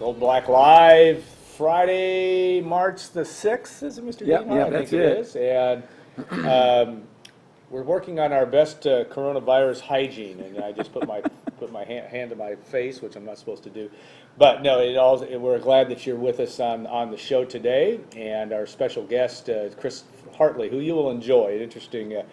Gold Black Live, Friday, March the 6th, is it, Mr. Yep, Dienhart? yeah, I that's think it is. And we're working on our best coronavirus hygiene, and I just put my hand to my face, which I'm not supposed to do. But no, we're glad that you're with us on the show today, and our special guest, Chris Hartley, who you will enjoy. Interesting.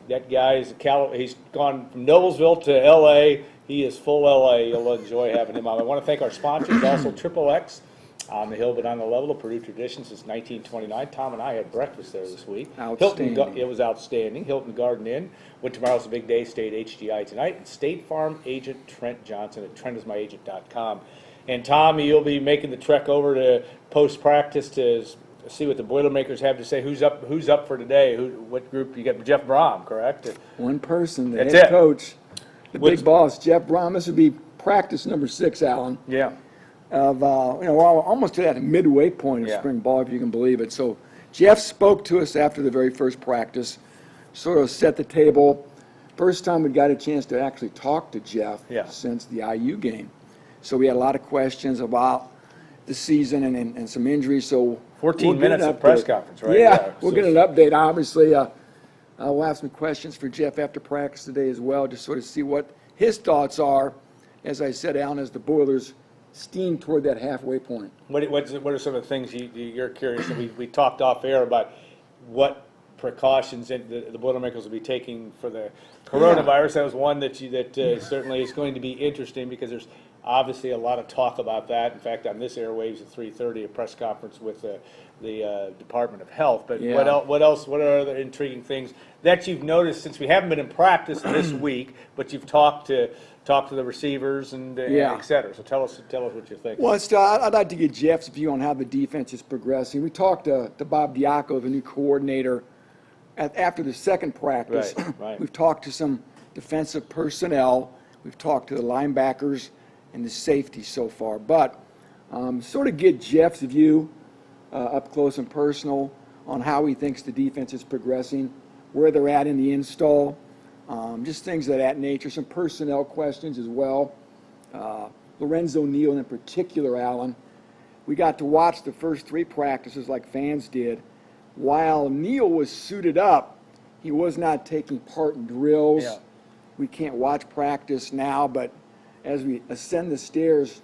That guy he's gone from Noblesville to L.A. He is full L.A. You'll enjoy having him on. I want to thank our sponsors, also Triple X, on the hill but on the level, of Purdue tradition since 1929. Tom and I had breakfast there this week. Outstanding. It was outstanding. Hilton Garden Inn. When tomorrow's a big day, stay at HDI tonight. And State Farm agent Trent Johnson at trentismyagent.com. And Tom, you'll be making the trek over to post-practice to see what the Boilermakers have to say. Who's up for today? What group? You got Jeff Brom, correct? One person, the That's head it. coach, the big boss, Jeff Brom. This would be practice number 6, Alan. Yeah. We're almost to that midway point of spring ball, if you can believe it. So Jeff spoke to us after the very first practice, sort of set the table. First time we got a chance to actually talk to Jeff since the IU game. So we had a lot of questions about the season and some injuries. So 14 minutes of press conference, right? Yeah, we'll get an update. Obviously, we'll have some questions for Jeff after practice today as well, to sort of see what his thoughts are. As I said, Alan, as the Boilers steam toward that halfway point. What are some of the things you're curious? We talked off air about what precautions the Boilermakers will be taking for the coronavirus. That was one that certainly is going to be interesting, because there's obviously a lot of talk about that. In fact, on this airwaves at 3:30, a press conference with the Department of Health. But what else? What are other intriguing things that you've noticed since we haven't been in practice this week, but you've talked to the receivers and et cetera? So tell us what you think. Well, I'd like to get Jeff's view on how the defense is progressing. We talked to Bob Diaco, the new coordinator, after the second practice. Right. We've talked to some defensive personnel. We've talked to the linebackers and the safety so far. But sort of get Jeff's view up close and personal on how he thinks the defense is progressing, where they're at in the install, just things of that nature. Some personnel questions as well. Lorenzo Neal in particular, Alan. We got to watch the first 3 practices like fans did. While Neal was suited up, he was not taking part in drills. Yeah. We can't watch practice now, but as we ascend the stairs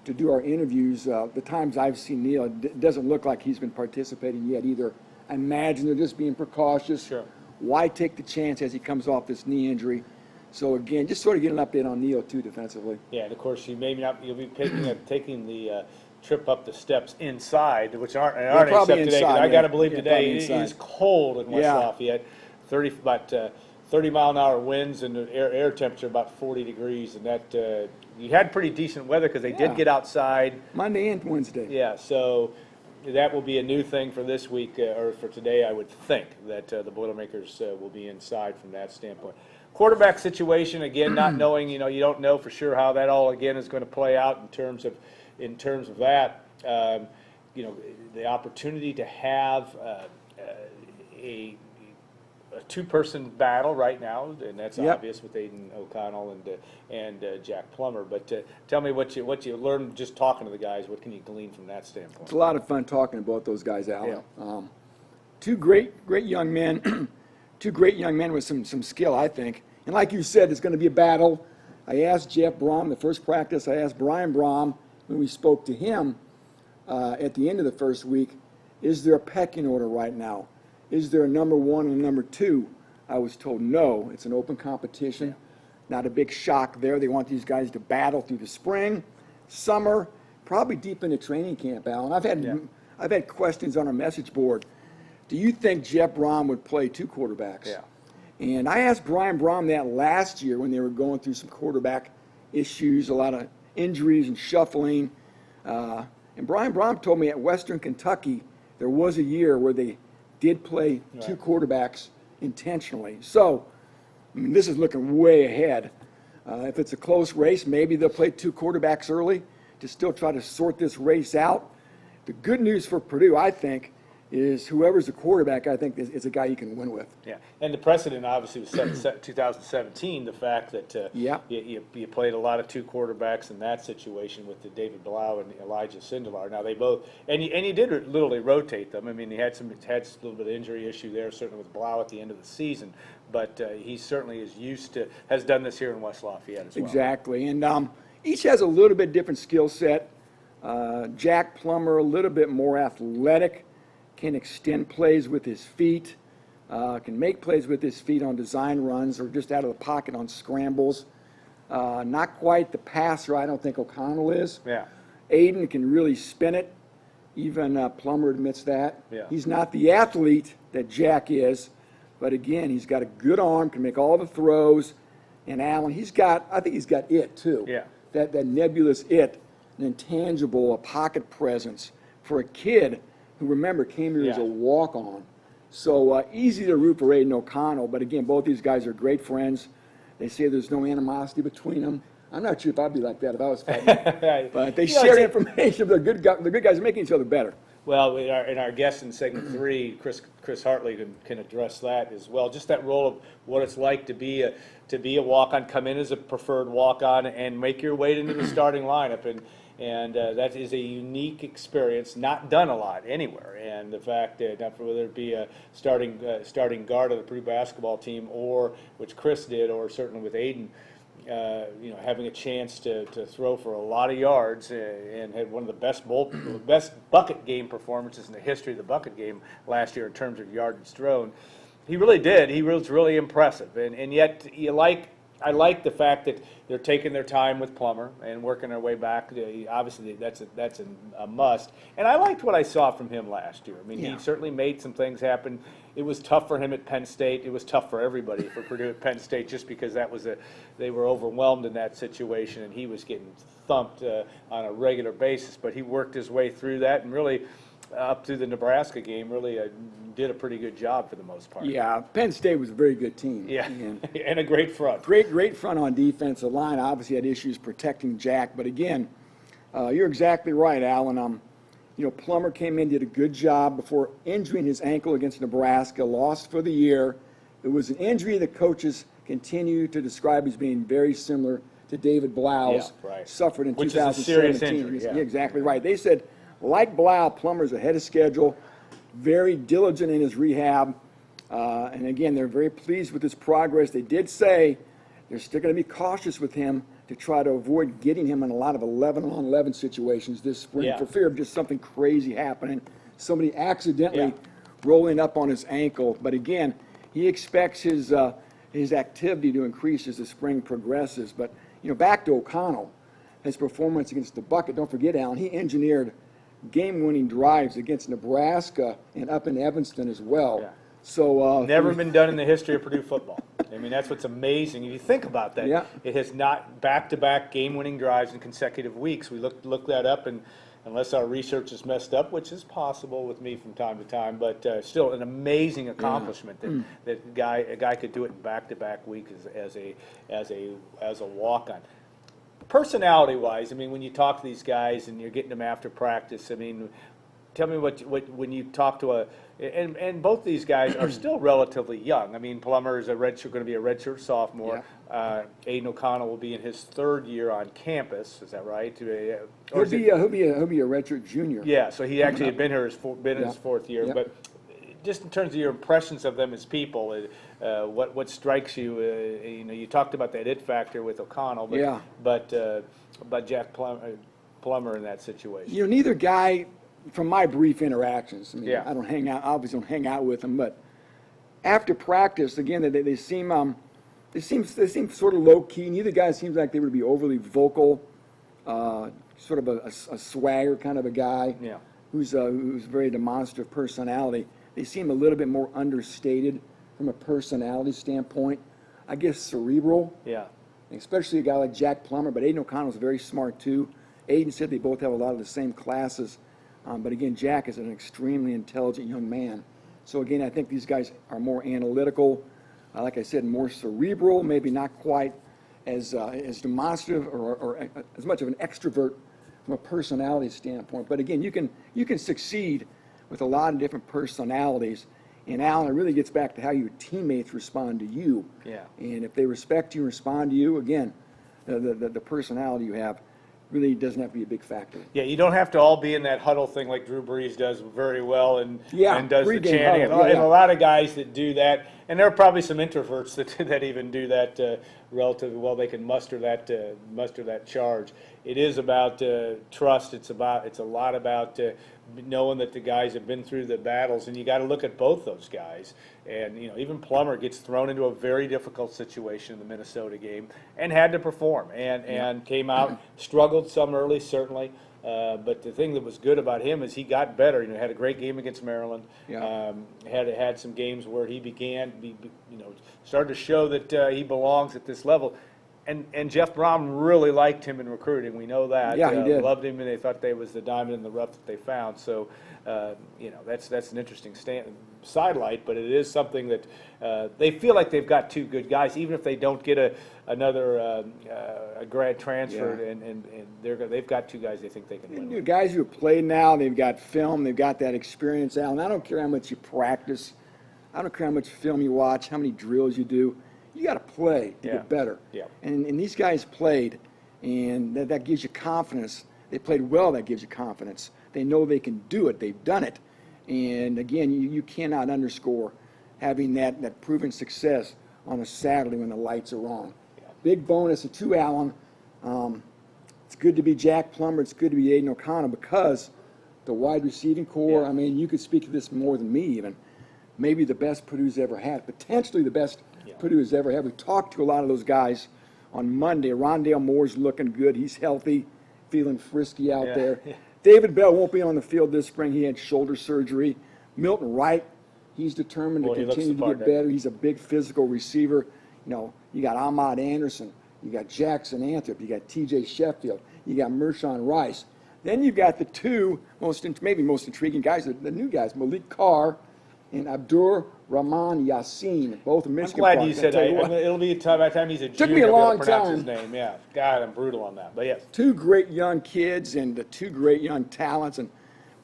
to do our interviews, the times I've seen Neal, it doesn't look like he's been participating yet either. I imagine they're just being precautious. Sure. Why take the chance as he comes off this knee injury? So again, just sort of get an update on Neal too defensively. Yeah, and of course you'll be taking the trip up the steps inside, which aren't except today. Inside, I got to believe today it inside. is cold in West Lafayette. 30 mile an hour winds and the air temperature about 40 degrees, and that you had pretty decent weather because they did get outside Monday and Wednesday. Yeah, so that will be a new thing for this week or for today. I would think that the Boilermakers will be inside from that standpoint. Quarterback situation, again, not knowing, you don't know for sure how that all again is going to play out in terms of that. The opportunity to have a 2-person battle right now, and that's obvious with Aiden O'Connell and Jack Plummer. But tell me what you learned just talking to the guys. What can you glean from that standpoint? It's a lot of fun talking about those guys, Alan. Two great young men, with some skill, I think. And like you said, it's going to be a battle. I asked Jeff Brom the first practice. I asked Brian Brom when we spoke to him at the end of the first week, is there a pecking order right now? Is there a number 1 and a number 2? I was told no. It's an open competition. Not a big shock there. They want these guys to battle through the spring, summer, probably deep into training camp, Alan. I've had questions on our message board. Do you think Jeff Brom would play 2 quarterbacks? Yeah. And I asked Brian Brom that last year when they were going through some quarterback issues, a lot of injuries and shuffling. And Brian Brom told me at Western Kentucky there was a year where they did play 2 quarterbacks intentionally. So, this is looking way ahead. If it's a close race, maybe they'll play 2 quarterbacks early to still try to sort this race out. The good news for Purdue, I think, is whoever's the quarterback, I think, is a guy you can win with. Yeah, and the precedent obviously was set in 2017, the fact that Yeah. you played a lot of two quarterbacks in that situation with the David Blau and Elijah Sindelar. Now they both, and you did literally rotate them. I mean, he had a little bit of injury issue there, certainly with Blau at the end of the season, but he certainly has done this here in West Lafayette as well. Exactly, and each has a little bit different skill set. Jack Plummer, a little bit more athletic, can extend plays with his feet, can make plays with his feet on design runs or just out of the pocket on scrambles. Not quite the passer I don't think O'Connell is. Yeah. Aiden can really spin it. Even Plummer admits that. Yeah. He's not the athlete that Jack is, but again, he's got a good arm, can make all the throws. And Allen, I think he's got it too. Yeah. That nebulous it, an intangible, a pocket presence for a kid who, remember, came here as a Yeah. walk-on. So easy to root for Aiden O'Connell, but again, both these guys are great friends. They say there's no animosity between them. I'm not sure if I'd be like that if I was fighting. But they share information. They're good guys making each other better. Well, in our guest in segment 3, Chris Hartley can address that as well. Just that role of what it's like to be a walk-on, come in as a preferred walk-on, and make your way into the starting lineup, and that is a unique experience, not done a lot anywhere. And the fact that whether it be a starting guard of the Purdue basketball team, or which Chris did, or certainly with Aiden. Having a chance to throw for a lot of yards and had one of the best bucket game performances in the history of the bucket game last year in terms of yardage thrown. He really did. He was really impressive. And yet I like the fact that they're taking their time with Plummer and working their way back. Obviously, that's a must. And I liked what I saw from him last year. I mean, Yeah. he certainly made some things happen. It was tough for him at Penn State. It was tough for everybody for Purdue at Penn State, just because they were overwhelmed in that situation, and he was getting thumped on a regular basis. But he worked his way through that, and really up through the Nebraska game, really did a pretty good job for the most part. Yeah, Penn State was a very good team. Yeah, And and a great front. great front on defensive line. Obviously had issues protecting Jack, but again, you're exactly right, Alan. Plummer came in, did a good job before injuring his ankle against Nebraska, lost for the year. It was an injury that coaches continue to describe as being very similar to David Blau's, Yeah, right. suffered in Which is a 2017. serious injury, yeah. You're exactly right. They said, like Blau, Plummer's ahead of schedule, very diligent in his rehab. And again, they're very pleased with his progress. They did say they're still going to be cautious with him to try to avoid getting him in a lot of 11-on-11 situations this spring, Yeah. for fear of just something crazy happening, somebody accidentally Yeah. rolling up on his ankle. But again, he expects his activity to increase as the spring progresses. But back to O'Connell, his performance against the bucket. Don't forget, Alan, he engineered game-winning drives against Nebraska and up in Evanston as well. Yeah. So Never been done in the history of Purdue football. I mean, that's what's amazing. If you think about that, Yeah. it has not back-to-back game-winning drives in consecutive weeks. We looked that up, and unless our research is messed up, which is possible with me from time to time, but still an amazing accomplishment that a guy could do it in back-to-back weeks as a walk-on. Personality-wise, I mean, when you talk to these guys and you're getting them after practice, I mean, tell me what when you talk to and both these guys are still relatively young. I mean, Plummer is going to be a redshirt sophomore. Aiden O'Connell will be in his 3rd year on campus. Is that right? he'll be a redshirt junior. Yeah, so he actually had been here his 4th year. Yeah. But just in terms of your impressions of them as people, what strikes you? You talked about that it factor with O'Connell, but Yeah. but Jack Plummer in that situation. Neither guy, from my brief interactions, I mean, Yeah. I obviously don't hang out with them, but after practice, again, they seem sort of low key. Neither guy seems like they would be overly vocal. Sort of a swagger kind of a guy. Yeah. Who's very demonstrative personality. They seem a little bit more understated from a personality standpoint. I guess cerebral, Yeah. especially a guy like Jack Plummer. But Aiden O'Connell's very smart too. Aiden said they both have a lot of the same classes. But again, Jack is an extremely intelligent young man. So again, I think these guys are more analytical, like I said, more cerebral, maybe not quite as demonstrative or as much of an extrovert from a personality standpoint. But again, you can succeed with a lot of different personalities. And Alan, it really gets back to how your teammates respond to you. Yeah. And if they respect you and respond to you, again, the personality you have really doesn't have to be a big factor. Yeah, you don't have to all be in that huddle thing like Drew Brees does very well and does the pregame chanting. huddle, And a lot of guys that do that, and there are probably some introverts that even do that relatively well. They can muster that charge. It is about trust. It's a lot about knowing that the guys have been through the battles, and you got to look at both those guys. And even Plummer gets thrown into a very difficult situation in the Minnesota game and had to perform and came out, struggled some early certainly, but the thing that was good about him is he got better. Had a great game against Maryland. Yeah. Had some games where he started to show that he belongs at this level. And Jeff Brom really liked him in recruiting. We know that. Yeah, he did. Loved him, and they thought they was the diamond in the rough that they found. So, that's an interesting sidelight, but it is something that they feel like they've got two good guys, even if they don't get another grad transfer, and they've got two guys they think they can win. Guys who have played now, they've got film, they've got that experience, Alan. I don't care how much you practice. I don't care how much film you watch, how many drills you do. You got to play to get better. Yeah. And these guys played, and that gives you confidence. They played well, that gives you confidence. They know they can do it. They've done it. And, again, you cannot underscore having that proven success on a Saturday when the lights are on. Yeah. Big bonus to Allen. It's good to be Jack Plummer. It's good to be Aiden O'Connell because the wide receiving core, I mean, you could speak to this more than me even. Maybe the best Purdue's ever had, potentially the best Purdue has ever had. We talked to a lot of those guys on Monday. Rondale Moore's looking good. He's healthy, feeling frisky out there. Yeah. David Bell won't be on the field this spring. He had shoulder surgery. Milton Wright, he's determined to continue to get better. He's a big physical receiver. You got Ahmad Anderson. You got Jackson Anthrop. You got T.J. Sheffield. You got Mershawn Rice. Then you've got the two maybe most intriguing guys, the new guys, Malik Carr and Abdur Rahman Yassin, both in Michigan. I'm glad you said that. It'll be by the time he's a junior. Took me a long pronounce time. His name. Yeah, God, I'm brutal on that. But yes, two great young kids and the two great young talents. And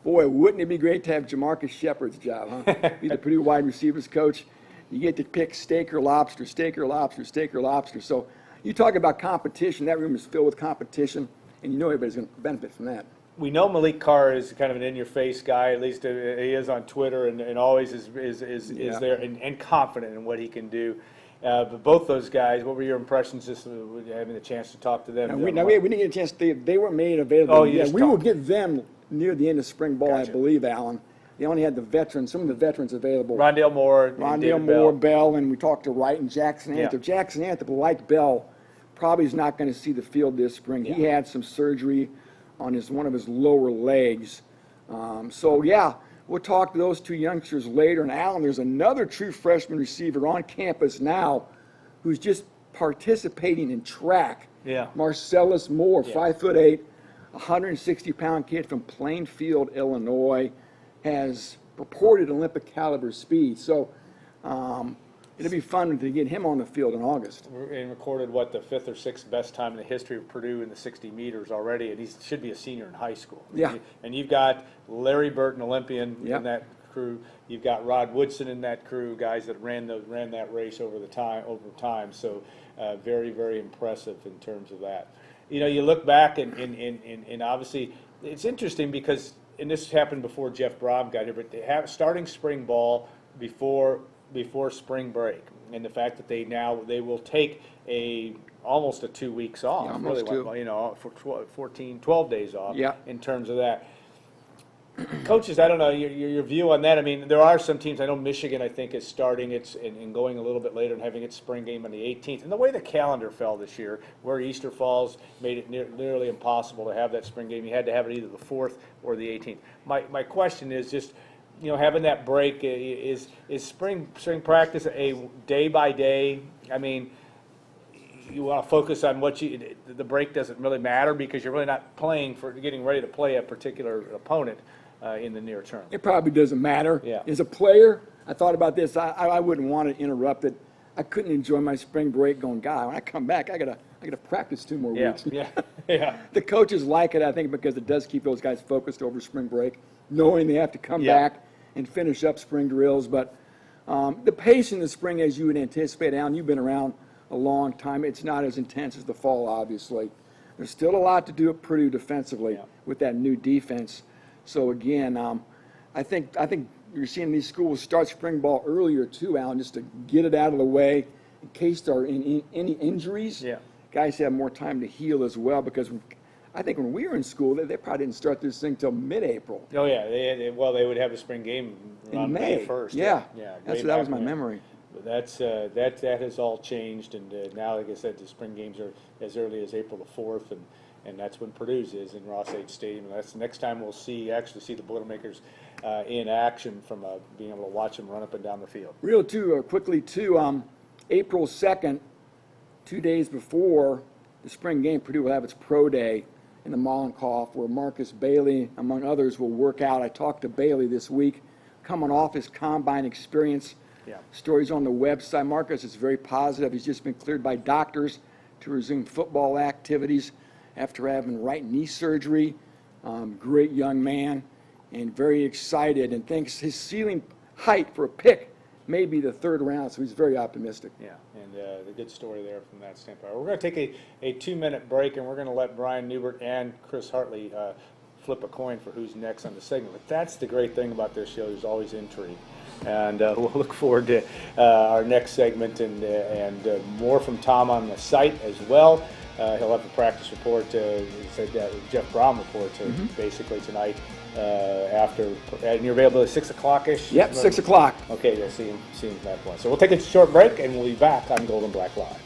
boy, wouldn't it be great to have Jamarcus Shepard's job, huh? Be the Purdue wide receivers coach. You get to pick steak or lobster, steak or lobster, steak or lobster. So you talk about competition. That room is filled with competition, and you know everybody's going to benefit from that. We know Malik Carr is kind of an in-your-face guy. At least he is on Twitter, and always is there and confident in what he can do. But both those guys, what were your impressions just having the chance to talk to them? We didn't get a chance. They weren't made available. Oh, we will get them near the end of spring ball, Gotcha. I believe, Alan. They only had some of the veterans available. Rondale Moore, Bell, and we talked to Wright and Jackson Anthrop. Yeah. Jackson Anthrop, like Bell, probably is not going to see the field this spring. He had some surgery on one of his lower legs. We'll talk to those two youngsters later. And Alan, there's another true freshman receiver on campus now who's just participating in track. Yeah. Marcellus Moore, 5'8", 160-pound kid from Plainfield, Illinois, has purported Olympic caliber speed. So it'll be fun to get him on the field in August. And recorded, the 5th or 6th best time in the history of Purdue in the 60 meters already, and he should be a senior in high school. Yeah. And you've got Larry Burton, Olympian, in that crew. You've got Rod Woodson in that crew, guys that ran that race over time. So very, very impressive in terms of that. You look back and obviously it's interesting because, and this happened before Jeff Brom got here, but they have starting spring ball before spring break, and the fact that they will take almost a 2 weeks off, almost two. For 12 days off. Yeah. In terms of that, coaches, I don't know your view on that. I mean, there are some teams. I know Michigan, I think, is starting and going a little bit later and having its spring game on the 18th. And the way the calendar fell this year, where Easter falls, made it nearly impossible to have that spring game. You had to have it either the 4th or the 18th. My question is just, having that break, is spring practice a day by day? I mean, you want to focus on the break doesn't really matter because you're really not getting ready to play a particular opponent in the near term. It probably doesn't matter. Yeah. As a player, I thought about this. I wouldn't want to interrupt it. I couldn't enjoy my spring break going, God, when I come back, I gotta I got to practice 2 more Yeah, weeks. yeah, yeah. The coaches like it, I think, because it does keep those guys focused over spring break, knowing they have to come Yeah. back and finish up spring drills. But the pace in the spring, as you would anticipate, Alan, you've been around a long time. It's not as intense as the fall, obviously. There's still a lot to do at Purdue defensively with that new defense. So again, I think you're seeing these schools start spring ball earlier too, Alan, just to get it out of the way in case there are any injuries. Yeah. Guys have more time to heal as well, because I think when we were in school, they probably didn't start this thing till mid-April. Oh, yeah, they would have a spring game around In May. 1st. Yeah. Yeah, That way was back my when. memory. But that has all changed, and now, like I said, the spring games are as early as April the 4th, and that's when Purdue's is in Ross H. Stadium. And that's the next time we'll actually see the Boilermakers in action from being able to watch them run up and down the field. Quickly too, April 2nd, 2 days before the spring game, Purdue will have its pro day in the Mollenkopf, where Marcus Bailey, among others, will work out. I talked to Bailey this week, coming off his combine experience. Yeah. Stories on the website. Marcus is very positive. He's just been cleared by doctors to resume football activities after having right knee surgery. Great young man, and very excited, and thinks his ceiling height for a pick may be the 3rd round, so he's very optimistic. Yeah, and the good story there from that standpoint. We're going to take a 2-minute break, and we're going to let Brian Newbert and Chris Hartley flip a coin for who's next on the segment. But that's the great thing about this show. There's always intrigue. And we'll look forward to our next segment and more from Tom on the site as well. He'll have a practice report, Jeff Brown report basically tonight after. And you're available at 6 o'clock-ish? Yep, 6 o'clock. Okay, you'll see him at that point. So we'll take a short break, and we'll be back on Golden Black Live.